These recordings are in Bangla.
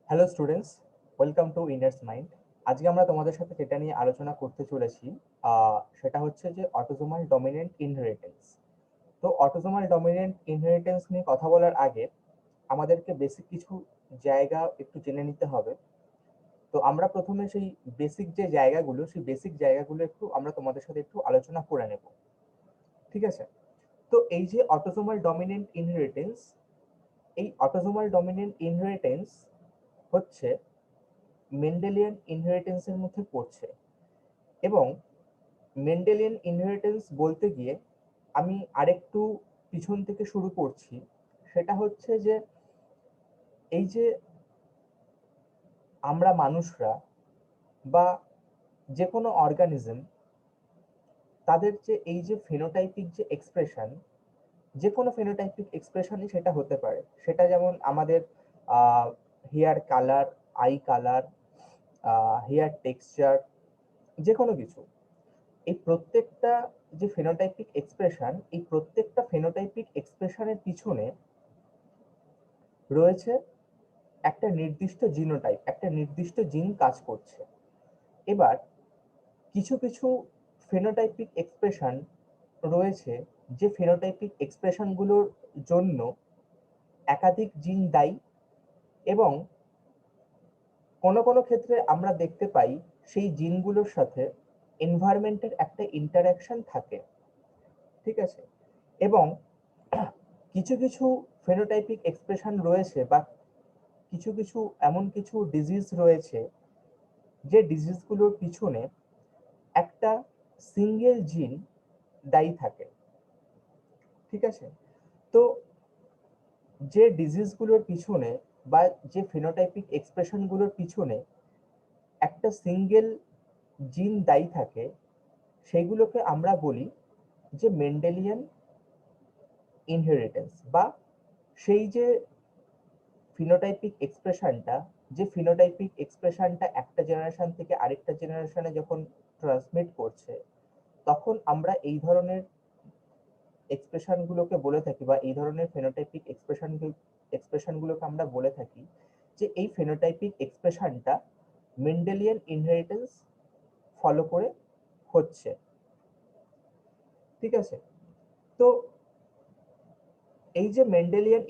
Hello students, welcome to Inners Mind. আজকে আমরা তোমাদের সাথে যেটা নিয়ে আলোচনা করতে চলেছি সেটা হচ্ছে যে অটোসোমাল ডমিনেন্ট ইনহেরিটেন্স। তো অটোসোমাল ডমিনেন্ট ইনহেরিটেন্স নিয়ে কথা বলার আগে আমাদেরকে বেসিক কিছু জায়গা একটু জেনে নিতে হবে। তো আমরা প্রথমে সেই বেসিক জায়গাগুলো একটু আমরা তোমাদের সাথে একটু আলোচনা করে নেব। ঠিক আছে? তো এই যে অটোসোমাল ডমিনেন্ট ইনহেরিটেন্স, এই অটোসোমাল ডমিনেন্ট ইনহেরিটেন্স হচ্ছে মেন্ডেলিয়ান ইনহেরিটেন্সের মধ্যে পড়ছে। এবং মেন্ডেলিয়ান ইনহেরিটেন্স বলতে গিয়ে আমি আরেকটু পিছন থেকে শুরু করছি। সেটা হচ্ছে যে এই যে আমরা মানুষরা বা যে কোনো অর্গানিজম, তাদের যে এই যে ফেনোটাইপিক যে এক্সপ্রেশন, যে কোনো ফেনোটাইপিক এক্সপ্রেশনই সেটা হতে পারে। সেটা যেমন আমাদের hair colour, eye colour, hair texture, যে কোনো কিছু। এই প্রত্যেকটা যে ফেনোটাইপিক এক্সপ্রেশন, এই প্রত্যেকটা ফেনোটাইপিক এক্সপ্রেশনের পিছনে রয়েছে একটা নির্দিষ্ট জিনোটাইপ, একটা নির্দিষ্ট জিন কাজ করছে। এবার কিছু কিছু ফেনোটাইপিক এক্সপ্রেশন রয়েছে, যে ফেনোটাইপিক এক্সপ্রেশনগুলোর জন্য একাধিক জিন দায়ী। এবং কোনো কোনো ক্ষেত্রে আমরা দেখতে পাই সেই জিনগুলোর সাথে এনভায়রনমেন্টের একটা ইন্টারাকশন থাকে। ঠিক আছে? এবং কিছু কিছু ফেনোটাইপিক এক্সপ্রেশন রয়েছে বা কিছু কিছু এমন কিছু ডিজিজ রয়েছে, যে ডিজিজগুলোর পিছনে একটা সিঙ্গেল জিন দায়ী থাকে। ঠিক আছে? তো যে ডিজিজগুলোর পিছনে বা যে ফেনোটাইপিক এক্সপ্রেশনগুলোর পিছনে একটা সিঙ্গেল জিন দায়ী থাকে, সেগুলোকে আমরা বলি যে মেন্ডেলিয়ান ইনহেরিটেন্স। বা সেই যে ফিনোটাইপিক এক্সপ্রেশনটা একটা জেনারেশন থেকে আরেকটা জেনারেশনে যখন ট্রান্সমিট করছে, তখন আমরা এই ধরনের এক্সপ্রেশনগুলোকে বলে থাকি, বা এই ধরনের ফেনোটাইপিক এক্সপ্রেশনগুলোকে আমরা বলে থাকি যে এই ফেনোটাইপিক এক্সপ্রেশনটা মেন্ডেলিয়ান ইনহেরিটেন্স ফলো করে হচ্ছে। ঠিক আছে? তো এই যে মেন্ডেলিয়ান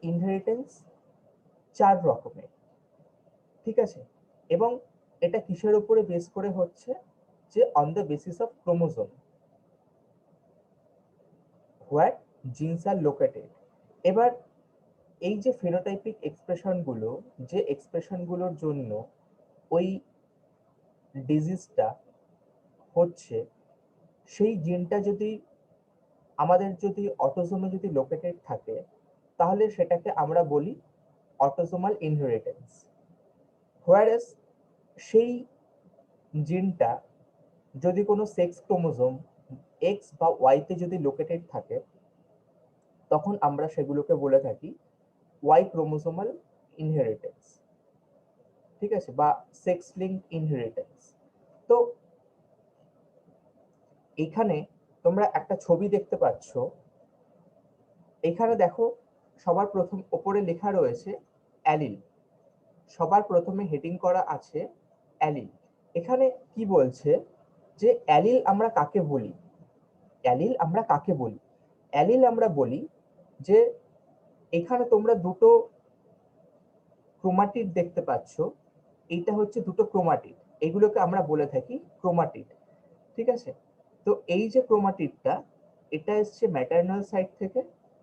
ইনহেরিটেন্স 4 রকমের। ঠিক আছে? এবং এটা কিসের উপরে বেস করে হচ্ছে? যে on the basis of chromosome, where genes are located. এবার এই যে ফেনোটাইপিক এক্সপ্রেশনগুলো, যে এক্সপ্রেশনগুলোর জন্য ওই ডিজিজটা হচ্ছে, সেই জিনটা যদি অটোসোমে লোকেটেড থাকে, তাহলে সেটাকে আমরা বলি অটোসোমাল ইনহেরিটেন্স। হোয়ারেস সেই জিনটা যদি কোনো সেক্স ক্রোমোজোম এক্স বা ওয়াইতে যদি লোকেটেড থাকে, তখন আমরা সেগুলোকে বলে থাকি ওয়াই ক্রোমোসোমাল ইনহেরিটেন্স। ঠিক আছে? বা সেক্স লিঙ্কড ইনহেরিটেন্স। তো এখানে তোমরা একটা ছবি দেখতে পাচ্ছ। এখানে দেখো, সবার প্রথম ওপরে লেখা রয়েছে অ্যালিল। সবার প্রথমে হেডিং করা আছে অ্যালিল। এখানে কি বলছে যে অ্যালিল আমরা কাকে বলি? অ্যালিল আমরা বলি যে এখানে তোমরা দুটো ক্রোমাটিড দেখতে পাচ্ছ। এইটা হচ্ছে দুটো ক্রোমাটিড, এগুলোকে আমরা বলে থাকি ক্রোমাটিড। ঠিক আছে? তো এই যে ক্রোমাটিডটা, এটা এসছে ম্যাটারনাল সাইড থেকে,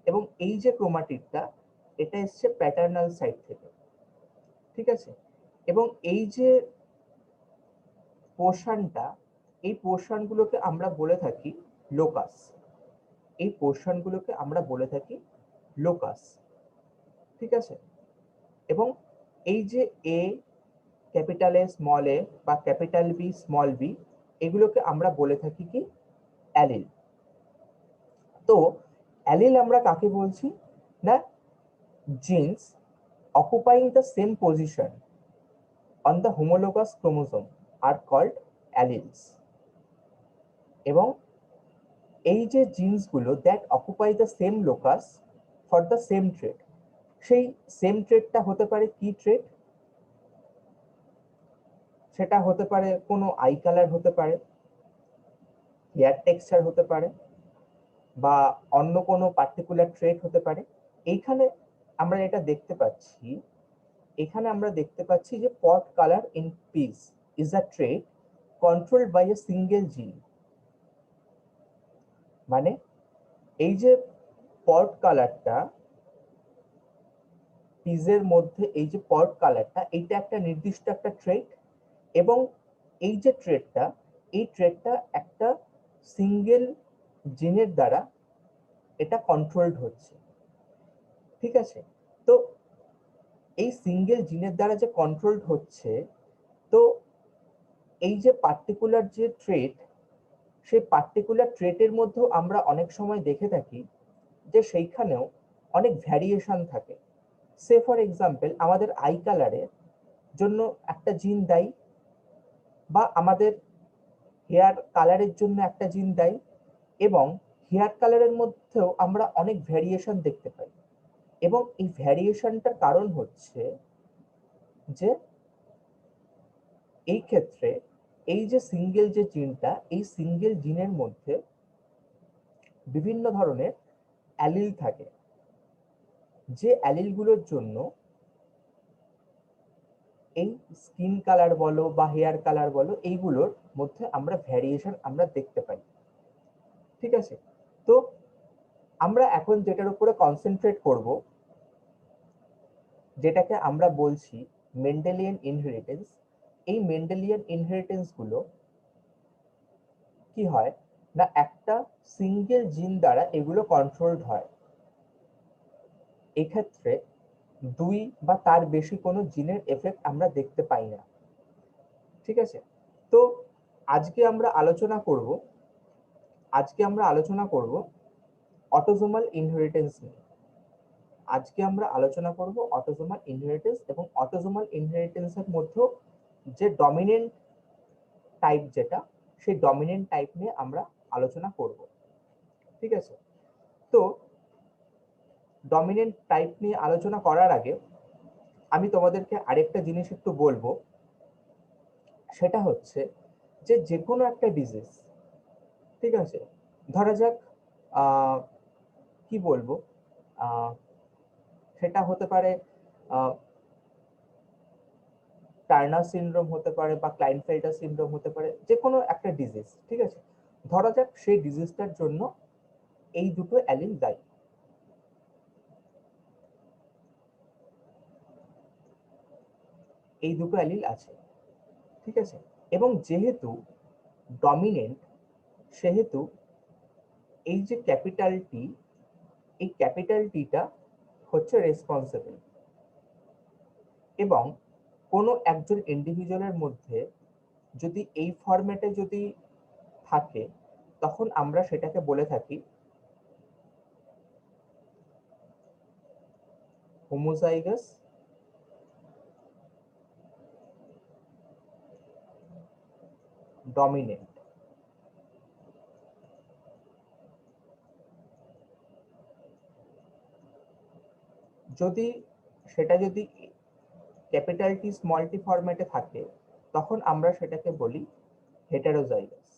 এবং এই যে ক্রোমাটিডটা, এটা এসছে প্যাটার্নাল সাইড থেকে। ঠিক আছে? এবং এই যে পোর্শনটা, এই পোর্শনগুলোকে আমরা বলে থাকি লোকাস। ঠিক আছে? এবং এই যে এ ক্যাপিটাল এ স্মল এ বা ক্যাপিটাল বি স্মল বি, এগুলোকে আমরা বলে থাকি কি? অ্যালিল। তো অ্যালিল আমরা কাকে বলছি? না, genes occupying the same position on the homologous chromosome are called alleles. এবং এই যে জিনসগুলো that occupy the same locus for the same trait, সেই সেম ট্রেটটা হতে পারে কি ট্রেট, সেটা হতে পারে কোনো আই কালার হতে পারে, হেয়ার টেক্সচার হতে পারে, বা অন্য কোনো পার্টিকুলার ট্রেট হতে পারে। এইখানে আমরা এটা দেখতে পাচ্ছি, এখানে আমরা দেখতে পাচ্ছি যে pod colour in peas is a trait controlled by a single gene. মানে এই যে পট কালারটা, পিজের মধ্যে এই যে পট কালারটা, এইটা একটা নির্দিষ্ট একটা ট্রেট, এবং এই যে ট্রেটটা, এই ট্রেটটা একটা সিঙ্গেল জিনের দ্বারা এটা কন্ট্রোলড হচ্ছে। ঠিক আছে, তো এই সিঙ্গেল জিনের দ্বারা যে কন্ট্রোলড হচ্ছে, তো এই যে পার্টিকুলার যে ট্রেট, সেই পার্টিকুলার ট্রেটের মধ্যেও আমরা অনেক সময় দেখে থাকি যে সেইখানেও অনেক ভ্যারিয়েশন থাকে। সে ফর এক্সাম্পল, আমাদের আই কালারের জন্য একটা জিন দায়ী, বা আমাদের হেয়ার কালারের জন্য একটা জিন দায়ী, এবং হেয়ার কালারের মধ্যেও আমরা অনেক ভ্যারিয়েশন দেখতে পাই। এবং এই ভ্যারিয়েশনটার কারণ হচ্ছে যে এই ক্ষেত্রে এই যে সিঙ্গেল যে জিনটা, এই সিঙ্গেল জিনের মধ্যে বিভিন্ন ধরনের অ্যালিল থাকে, যে অ্যালিলগুলোর জন্য এই স্কিন কালার বলো বা হেয়ার কালার বলো, এইগুলোর মধ্যে আমরা ভ্যারিয়েশন আমরা দেখতে পাই। ঠিক আছে, তো আমরা এখন যেটার উপরে কনসেন্ট্রেট করব, যেটাকে আমরা বলছি মেন্ডেলিয়ান ইনহেরিটেন্স। এই মেন্ডেলিয়ান ইনহেরিটেন্স গুলো কি হয় না, একটা সিঙ্গেল জিন দ্বারা এগুলো কন্ট্রোলড হয়। এক্ষেত্রে দুই বা তার বেশি কোনো জিনের এফেক্ট আমরা দেখতে পাই না। ঠিক আছে, তো আজকে আমরা আলোচনা করব অটোজোমাল ইনহেরিটেন্স নিয়ে। এবং অটোজোমাল ইনহেরিটেন্সের মধ্যে যে ডমিনেন্ট টাইপ, যেটা সেই ডমিনেন্ট টাইপ নিয়ে আমরা আলোচনা করব। ঠিক আছে, তো ডমিনেন্ট টাইপ নিয়ে আলোচনা করার আগে আমি তোমাদেরকে আরেকটা জিনিস একটু বলবো। সেটা হচ্ছে যে কোনো একটা ডিজিজ, ঠিক আছে, ধরা যাক কি বলবো, সেটা হতে পারে টার্নার সিনড্রোম হতে পারে, বা ক্লাইনফেল্টার সিনড্রোম হতে পারে, যে কোনো একটা ডিজিজ। ঠিক আছে, ধরা যাক সেই ডিজিজটার জন্য এই দুটো অ্যালিল দায়ী। এই দুটো অ্যালিল আছে, ঠিক আছে, এবং যেহেতু ডমিনেন্ট, সেহেতু এই যে ক্যাপিটাল টি, এই ক্যাপিটাল টিটা হচ্ছে রেসপন্সিবল। এবং কোনো একজন ইন্ডিভিজুয়ালের মধ্যে যদি এই ফরম্যাটে যদি থাকে, তখন আমরা সেটাকে বলে থাকি হোমোজাইগাস ডমিনেন্ট। যদি সেটা যদি ক্যাপিটাল টি স্মল টি ফরম্যাটে থাকে, তখন আমরা সেটাকে বলি হেটারোজাইগাস।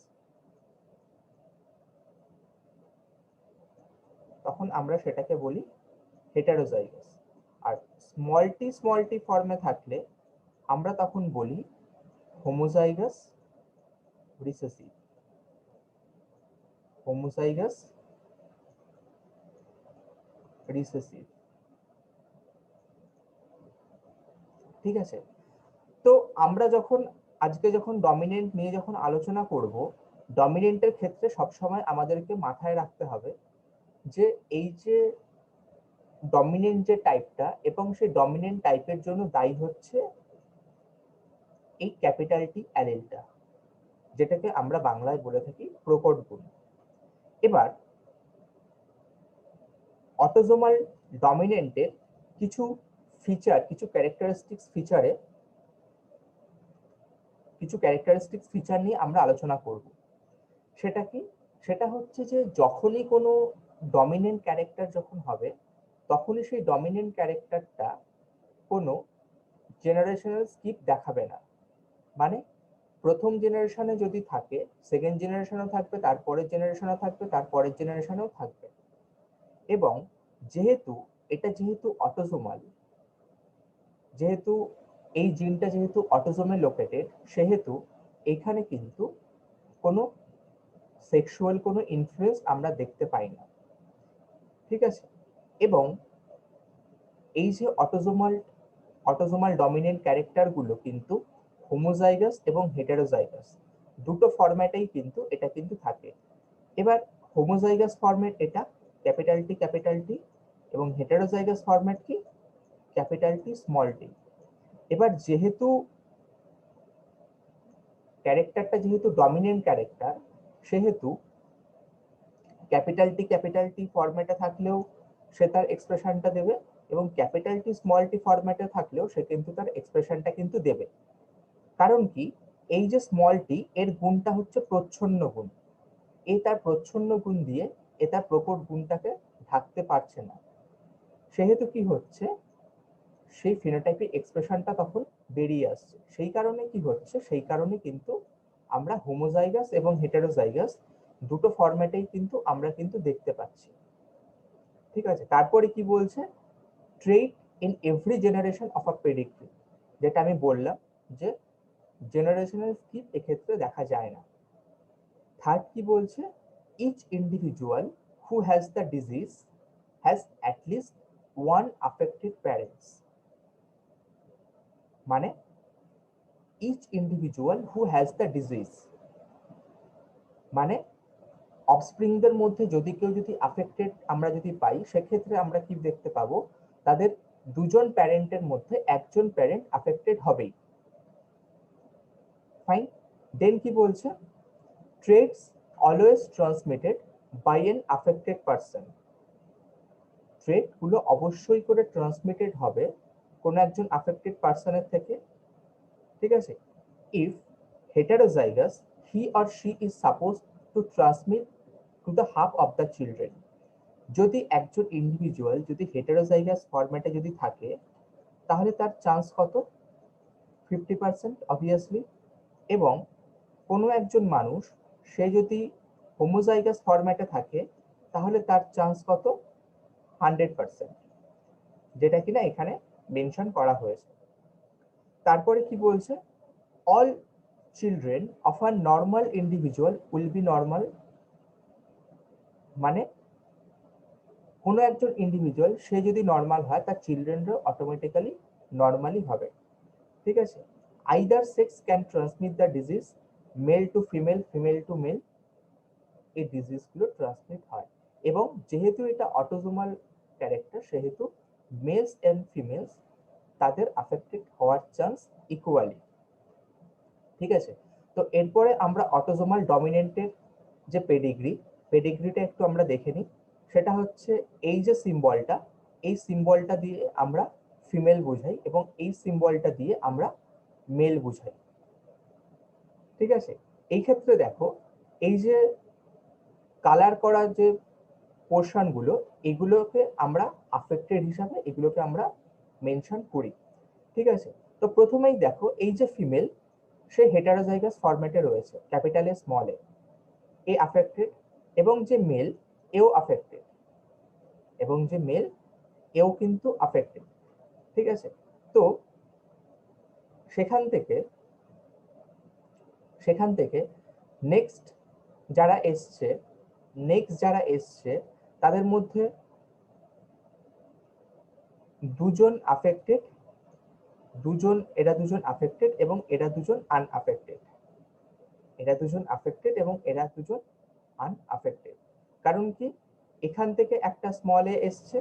আর স্মল টি ফর্মে থাকলে আমরা তখন বলি হোমোজাইগাস রিসেসিভ। ঠিক আছে, তো আমরা আজকে যখন ডমিনেন্ট নিয়ে যখন আলোচনা করব, ডমিনেন্টের ক্ষেত্রে সবসময় আমাদেরকে মাথায় রাখতে হবে যে এই যে ডমিনেন্ট যে টাইপটা, এবং সেই ডমিনেন্ট টাইপের জন্য দায়ী হচ্ছে এই ক্যাপিটাল টি অ্যালিলটা, যেটাকে আমরা বাংলায় বলে থাকি প্রকট গুণ। এবার অটোজোমাল ডমিনেন্টের কিছু ক্যারেক্টারিস্টিক্স ফিচার নিয়ে আমরা আলোচনা করব। সেটা হচ্ছে যে যখনই কোনো ডমিনেন্ট ক্যারেক্টার যখন হবে, তখনই সেই ডমিনেন্ট ক্যারেক্টারটা কোনো জেনারেশনাল স্কিপ দেখাবে না। মানে প্রথম জেনারেশনে যদি থাকে, সেকেন্ড জেনারেশনেও থাকবে, তারপরের জেনারেশনেও থাকবে, তারপরের জেনারেশনেও থাকবে। এবং যেহেতু অটোসোমাল, যেহেতু এই জিনটা যেহেতু অটোসোমে লোকেটেড, সেহেতু এখানে কিন্তু কোনো সেক্সুয়াল কোনো ইনফ্লুয়েন্স আমরা দেখতে পাই না। ঠিক আছে। এবং এই যে অটোসোমাল ডমিনেন্ট ক্যারেক্টারগুলো কিন্তু হোমোজাইগাস এবং হেটেরোজাইগাস দুটো ফরম্যাটেই কিন্তু এটা কিন্তু থাকে। এবার হোমোজাইগাস ফরম্যাট এটা ক্যাপিটাল টি, এবং হেটেরোজাইগাস ফরম্যাট কি ক্যাপিটাল টি স্মল টি। এবার যেহেতু ক্যারেক্টারটা যেহেতু ডমিনেন্ট ক্যারেক্টার, সেহেতু ক্যাপিটাল টি ফরম্যাটে থাকলেও সে তার এক্সপ্রেশনটা দেবে, এবং ক্যাপিটাল টি স্মল টি ফরম্যাটে থাকলেও সে কিন্তু তার এক্সপ্রেশনটা কিন্তু দেবে। কারণ কি, এই যে স্মল টি এর গুণটা হচ্ছে প্রচ্ছন্ন গুণ, এ তার প্রচ্ছন্ন গুণ দিয়ে এ তার প্রকট গুণটাকে ঢাকতে পারছে না, সেহেতু কি হচ্ছে, সেই ফিনোটাইপিক এক্সপ্রেশনটা তখন বেরিয়ে আসছে। সেই কারণে কি হচ্ছে, সেই কারণে কিন্তু আমরা হোমোজাইগাস এবং হেটেরোজাইগাস দুটো ফরম্যাটেই কিন্তু আমরা কিন্তু দেখতে পাচ্ছি। ঠিক আছে। তারপরে কি বলছে, trait in every generation of a pedigree, যেটা আমি বললাম যে জেনারেশনাল স্কিপ এক্ষেত্রে দেখা যায় না। থার্ড কি বলছে, each individual who has the disease has at least one affected parents. মানে each individual who has the disease, মানে অফস্প্রিংদের মধ্যে যদি কেউ যদি আফেক্টেড আমরা যদি পাই, সেক্ষেত্রে আমরা কি দেখতে পাবো, তাদের দুজন প্যারেন্টের মধ্যে একজন প্যারেন্ট আফেক্টেড হবেই। ফাইন। দেন কি বলছে, traits always transmitted by an affected person. Trait গুলো অবশ্যই করে ট্রান্সমিটেড হবে কোন একজন আফেক্টেড পারসনের থেকে। ঠিক আছে। If heterozygous, he or she is suppose two transmit to the half of the children. যদি একজন ইন্ডিভিজুয়াল যদি হেটারোজাইগাস ফরম্যাটে যদি থাকে, তাহলে তার চান্স কত, 50% অবভিয়াসলি। এবং কোনো একজন মানুষ সে যদি হোমোজাইগাস ফরম্যাটে থাকে, তাহলে তার চান্স কত, 100%, যেটা কিনা এখানে মেনশন করা হয়েছে। তারপরে কি বলছে, all children of a normal individual will be normal. মানে কোনো একজন ইন্ডিভিজুয়াল সে যদি নর্মাল হয়, তার চিলড্রেনরা অটোমেটিক্যালি নর্মালি হবে। ঠিক আছে। Either sex can transmit the disease, male to female, female to male, এই ডিজিজগুলো ট্রান্সমিট হয়। এবং যেহেতু এটা অটোজোমাল ক্যারেক্টার, সেহেতু মেলস এন্ড ফিমেলস তাদের আফেক্টেড হওয়ার চান্স ইকুয়ালি। ঠিক আছে। তো এরপরে আমরা অটোজোমাল ডমিনেন্টের যে পেডিগ্রিটা একটু আমরা দেখে নিই। সেটা হচ্ছে এই যে সিম্বলটা, এই সিম্বলটা দিয়ে আমরা ফিমেল বোঝাই এবং এই সিম্বলটা দিয়ে আমরা মেল বোঝাই। ঠিক আছে। এই ক্ষেত্রে দেখো, এই যে কালার করা যে পোর্শন গুলো, এগুলোকে আমরা আফেক্টেড হিসাবে এগুলোকে আমরা মেনশন করি। ঠিক আছে। তো প্রথমেই দেখো, এই যে ফিমেল, সে হেটারোজাইগাস ফরম্যাটে রয়েছে, capital A small A affected, এবং যে মেল এও আফেক্টেড, এবং যে মেল এও কিন্তু আফেক্টেড। ঠিক আছে। তো সেখান থেকে নেক্সট যারা এসছে তাদের মধ্যে এরা দুজন আফেক্টেড এবং এরা দুজন আনআফেক্টেড। কারণ কি, এখান থেকে একটা স্মল এ এসছে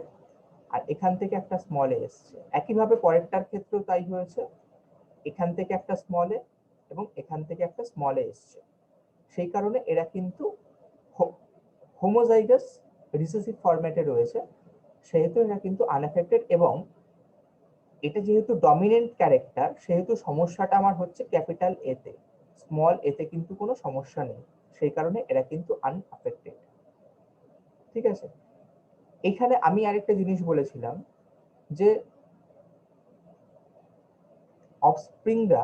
আর এখান থেকে একটা স্মল এ এসছে। একইভাবে পরেরটার ক্ষেত্রেও তাই হয়েছে, এখান থেকে একটা স্মল এ এবং এখান থেকে একটা স্মল এ এসছে। সেই কারণে এরা কিন্তু হোমোজাইগাস রিসেসিভ ফরম্যাটে রয়েছে, সেহেতু এরা কিন্তু আনএফেক্টেড। এবং এটা যেহেতু ডমিনেন্ট ক্যারেক্টার, সেহেতু সমস্যাটা আমার হচ্ছে ক্যাপিটাল এতে, স্মল এতে কিন্তু কোনো সমস্যা নেই, সেই কারণে এরা কিন্তু আনএফেক্টেড। ঠিক আছে। এখানে আমি আরেকটা জিনিস বলেছিলাম যে অফস্প্রিংরা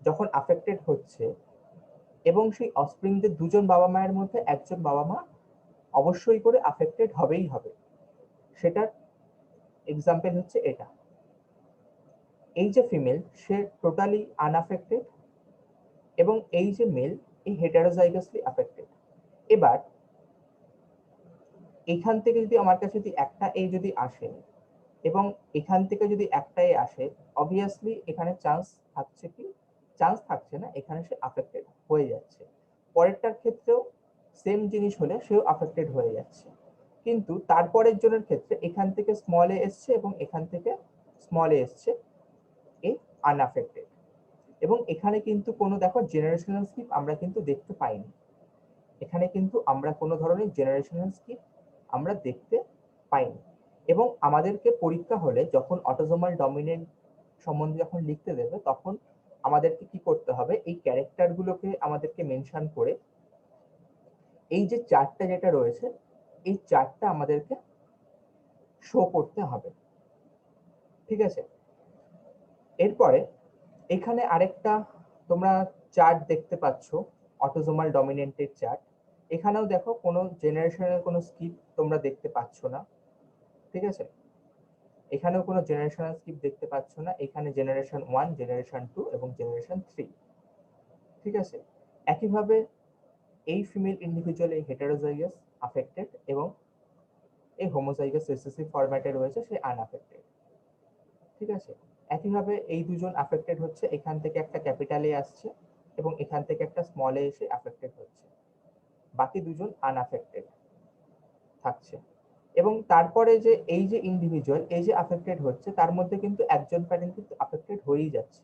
যখন আফেক্টেড হচ্ছে এবং সেই অফস্প্রিংদের দুজন বাবা মায়ের মধ্যে একজন বাবা মা অবশ্যই করে আফেক্টেড হবেই হবে। সেটার এক্সাম্পল হচ্ছে এটা, এই যে ফিমেল সে টোটালি আনআফেক্টেড এবং এই যে মেল এই হেটারোজাইগাসলি আফেক্টেড। এবার এখান থেকে যদি আমার কাছে যদি একটা এ যদি আসে এবং এখান থেকে যদি একটাই আসে, অবভিয়াসলি এখানে চান্স থাকছে কি, চান্স থাকছে না, এখানে সে আফেক্টেড হয়ে যাচ্ছে। পরেরটার ক্ষেত্রেও সেম জিনিস হলে সেও আফেক্টেড হয়ে যাচ্ছে। কিন্তু তারপরের জনের ক্ষেত্রে এখান থেকে স্মল এ এসছে এবং এখান থেকে স্মল এ এসছে, এ আনআফেক্টেড। এবং এখানে কিন্তু কোনো দেখো জেনারেশনাল স্কিপ আমরা কিন্তু দেখতে পাইনি। এখানে কিন্তু আমরা কোনো ধরনের জেনারেশনাল স্কিপ আমরা দেখতে পাইনি। এবং আমাদেরকে পরীক্ষা হলে যখন অটোজোমাল ডমিনেন্ট সম্বন্ধে যখন লিখতে দেবে তখন আমাদেরকে কি করতে হবে, এই ক্যারেক্টার গুলোকে আমাদেরকে মেনশন করে এই যে চার্টটা যেটা রয়েছে এই চার্টটা আমাদেরকে শো করতে হবে। ঠিক আছে, এরপরে এখানে আরেকটা তোমরা চার্ট দেখতে পাচ্ছ, অটোজোমাল ডমিনেন্টের চার্ট। এখানেও দেখো কোনো জেনারেশনাল কোনো স্কিপ তোমরা দেখতে পাচ্ছ না। ঠিক আছে, এখানেও কোনো জেনারেশনাল স্কিপ দেখতে পাচ্ছ না। এখানে জেনারেশন 1, জেনারেশন 2 এবং জেনারেশন 3। ঠিক আছে, একইভাবে এই ফিমেল ইন্ডিভিজুয়াল এই হেটারোজাইগাস আফেক্টেড এবং এই হোমোজাইগাস রিসেসিভ ফরম্যাটে রয়েছে সে আনআফেক্টেড। ঠিক আছে, একইভাবে এই দুজন আফেক্টেড হচ্ছে, এখান থেকে একটা ক্যাপিটাল এ আসছে এবং এখান থেকে একটা স্মল এ এসে আফেক্টেড হচ্ছে, বাকি দুজন আনআফেক্টেড থাকছে। এবং তারপরে যে এই যে ইন্ডিভিজুয়াল এই যে আফেক্টেড হচ্ছে তার মধ্যে কিন্তু একজন প্যারেন্ট কিন্তু আফেক্টেড হয়েই যাচ্ছে।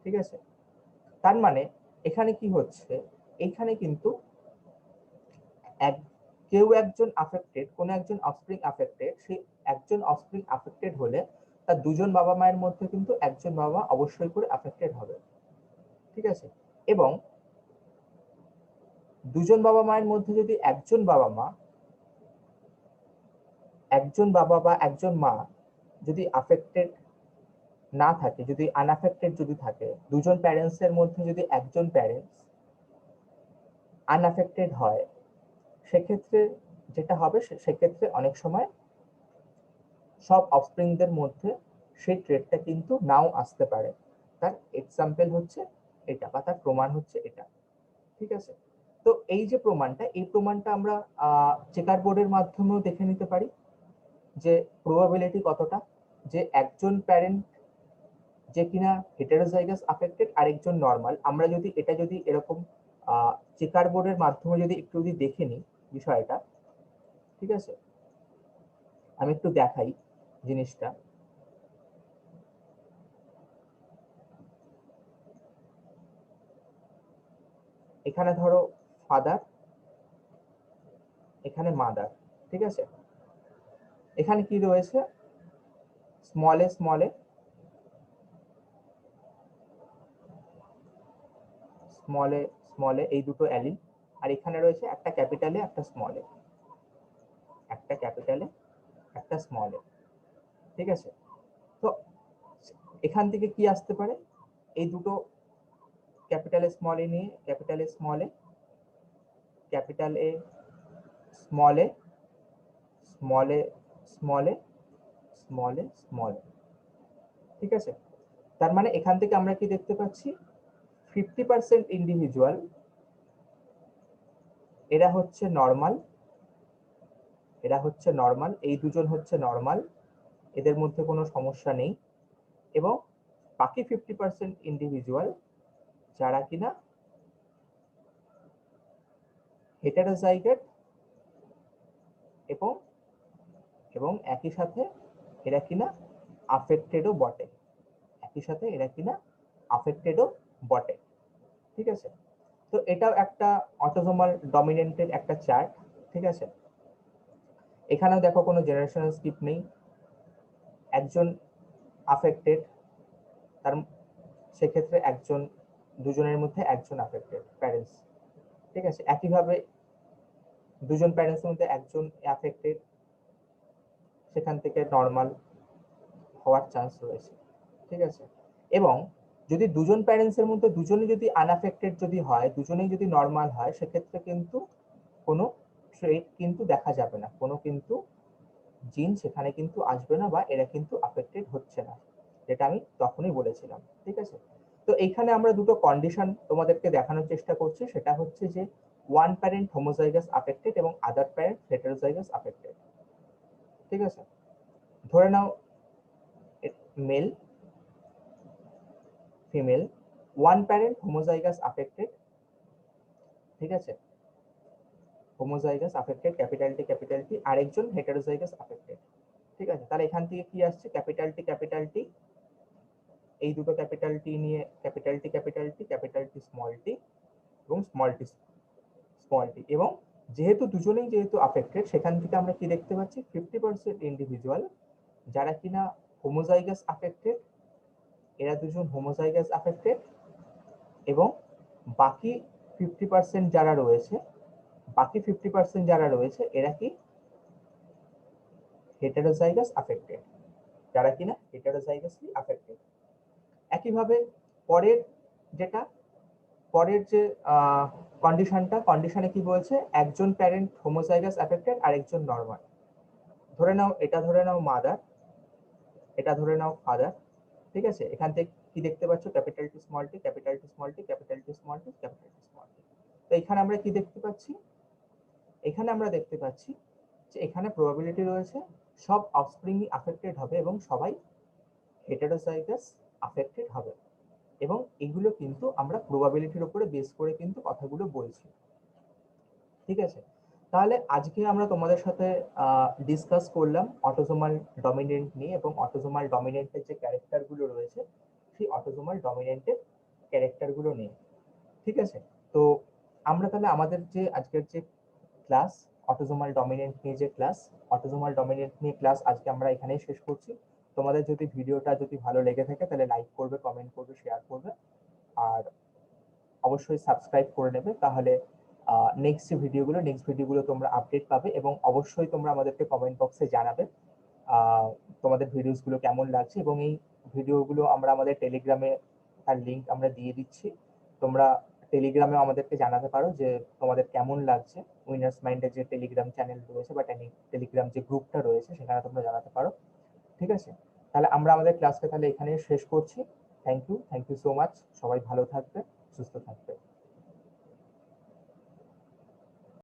ঠিক আছে, তার মানে এখানে কি হচ্ছে, এখানে কিন্তু কেউ একজন আফেক্টেড, কোন একজন অফস্প্রিং আফেক্টেড, সেই একজন অফস্প্রিং আফেক্টেড হলে তার দুজন বাবা মায়ের মধ্যে কিন্তু একজন বাবা অবশ্যই করে আফেক্টেড হবে। ঠিক আছে, এবং দুজন বাবা মায়ের মধ্যে যদি একজন বাবা বা একজন মা যদি আফেক্টেড না থাকে, যদি আনআফেক্টেড যদি থাকে, দুজন প্যারেন্টস এর মধ্যে যদি একজন প্যারেন্টস আনআফেক্টেড হয়, সেক্ষেত্রে যেটা হবে সেক্ষেত্রে অনেক সময় সব অফস্প্রিংদের মধ্যে সেই ট্রেটটা কিন্তু নাও আসতে পারে। তার এক্সাম্পল হচ্ছে এটা বা তার প্রমাণ হচ্ছে এটা। ঠিক আছে, তো এই যে প্রমাণটা, এই প্রমাণটা আমরা চেকার বোর্ডের মাধ্যমেও দেখে নিতে পারি যে প্রবাবিলিটি কতটা যে একজন প্যারেন্ট যে কিনা হেটারোজাইগাস আফেক্টেড আরেকজন নর্মাল। আমরা যদি এটা যদি এরকম চেকার বোর্ডের মাধ্যমে যদি একটু যদি দেখে নিই বিষয়টা, ঠিক আছে, আমি একটু দেখাই জিনিসটা। এখানে ধরো ফাদার, এখানে মাদার। ঠিক আছে, এখানে কি রয়েছে, small A small A small A small এ এই দুটো অ্যালিল, আর এখানে রয়েছে একটা ক্যাপিটালে একটা স্মল এ, একটা ক্যাপিটালে একটা স্মল এ। ঠিক আছে, তো এখান থেকে কি আসতে পারে, এই দুটো ক্যাপিটাল এ স্মল এ নিয়ে capital A small A, capital A small A, small A small A, small A small A. ঠিক আছে, তার মানে এখান থেকে আমরা কি দেখতে পাচ্ছি, 50% ইন্ডিভিজুয়াল এরা হচ্ছে নর্মাল, এরা হচ্ছে নর্মাল, এই দুজন হচ্ছে নর্মাল, এদের মধ্যে কোনো সমস্যা নেই। এবং বাকি 50% ইন্ডিভিজুয়াল যারা কিনা হেটারোজাইগেট এবং এবং একই সাথে এরা কিনা আফেক্টেডও বটে, একই সাথে এরা কিনা আফেক্টেডও বটে। ঠিক আছে, তো এটাও একটা অটোজোমাল ডমিনেন্টের একটা চার্ট। ঠিক আছে, এখানেও দেখো কোনো জেনারেশনাল স্কিপ নেই, একজন আফেক্টেড, তার সেক্ষেত্রে একজন, দুজনের মধ্যে একজন আফেক্টেড প্যারেন্টস। ঠিক আছে, একইভাবে দুজন প্যারেন্টসের মধ্যে একজন অ্যাফেক্টেড, সেখান থেকে নর্মাল হওয়ার চান্স রয়েছে, ঠিক আছে। এবং যদি দুজন প্যারেন্টসের মধ্যে দুজনেই যদি আনআফেক্টেড যদি হয়, দুজনেই যদি নর্মাল হয়, সেক্ষেত্রে কিন্তু কোনো ট্রেট কিন্তু দেখা যাবে না, কোনো কিন্তু জিন সেখানে কিন্তু আসবে না, বা এরা কিন্তু আফেক্টেড হচ্ছে না, যেটা আমি তখনই বলেছিলাম, ঠিক আছে। তো এইখানে আমরা দুটো কন্ডিশন তোমাদেরকে দেখানোর চেষ্টা করছি, সেটা হচ্ছে যে ওয়ান প্যারেন্ট হোমোজাইগাস আফেক্টেড এবং আদার প্যারেন্ট হেটেরোজাইগাস আফেক্টেড, ঠিক আছে। ধরে নাও male female, one parent homozygous affected, ঠিক আছে, হোমোজাইগাস আফেক্টেড ক্যাপিটাল টি, আরেকজন হেটেরোজাইগাস আফেক্টেড, ঠিক আছে। তাহলে এখান থেকে কি আসছে, ক্যাপিটাল টি, এই দুটো ক্যাপিটাল টি নিয়ে ক্যাপিটাল টি স্মল টি এবং স্মল টি, এবং যেহেতু আফেক্টেড, সেখান থেকে আমরা কি দেখতে পাচ্ছি, 50% ইন্ডিভিজুয়াল যারা কিনা হোমোজাইগাস আফেক্টেড, এরা দুজন হোমোজাইগাস আফেক্টেড, এবং বাকি 50% যারা রয়েছে, এরা কি হেটেরোজাইগাস আফেক্টেড, যারা কিনা হেটেরোজাইগাসলি আফেক্টেড। একইভাবে পরের যেটা পরের যে কন্ডিশনে কি বলছে, একজন প্যারেন্ট হোমোজাইগাস অ্যাফেক্টেড আর একজন নরমাল। ধরে নাও মাদার, এটা ধরে নাও ফাদার, ঠিক আছে। এখান থেকে কি দেখতে পাচ্ছ, capital T small tea, capital T small tea, capital T small tea, capital T small tea. তো এখানে আমরা কি দেখতে পাচ্ছি, যে এখানে প্রবাবিলিটি রয়েছে সব অফস্প্রিংই অ্যাফেক্টেড হবে এবং সবাই হেটেরোজাইগাস অ্যাফেক্টেড হবে, এবং এগুলো কিন্তু আমরা প্রবাবিলিটির উপরে বেস করে কিন্তু কথাগুলো বলছি, ঠিক আছে। তাহলে আজকে আমরা তোমাদের সাথে ডিসকাস করলাম অটোসোমাল ডমিনেন্ট নিয়ে, এবং অটোসোমাল ডমিনেন্টের যে ক্যারেক্টার গুলো রয়েছে, সেই অটোসোমাল ডমিনেন্টের ক্যারেক্টার গুলো নিয়ে, ঠিক আছে। তো আমরা তাহলে আমাদের যে আজকের যে ক্লাস অটোসোমাল ডমিনেন্ট নিয়ে ক্লাস আজকে আমরা এখানেই শেষ করছি। তোমাদের যদি ভিডিওটা যদি ভালো লেগে থাকে তাহলে লাইক করবে, কমেন্ট করবে, শেয়ার করবে, আর অবশ্যই সাবস্ক্রাইব করে নেবে, তাহলে নেক্সট ভিডিওগুলো তোমরা আপডেট পাবে। এবং অবশ্যই তোমরা আমাদেরকে কমেন্ট বক্সে জানাবে তোমাদের ভিডিওসগুলো কেমন লাগছে, এবং এই ভিডিওগুলো আমরা আমাদের টেলিগ্রামে তার লিংক আমরা দিয়ে দিচ্ছি, তোমরা টেলিগ্রামে আমাদেরকে জানাতে পারো যে তোমাদের কেমন লাগছে। উইনার্স মাইন্ডের যে টেলিগ্রাম চ্যানেল রয়েছে বা টেলিগ্রাম যে গ্রুপটা রয়েছে, সেখানে তোমরা জানাতে পারো, ঠিক আছে। তাহলে আমরা আমাদের ক্লাসটা তাহলে এখানে শেষ করছি। থ্যাংক ইউ সো মাচ, সবাই ভালো থাকবে, সুস্থ থাকবে।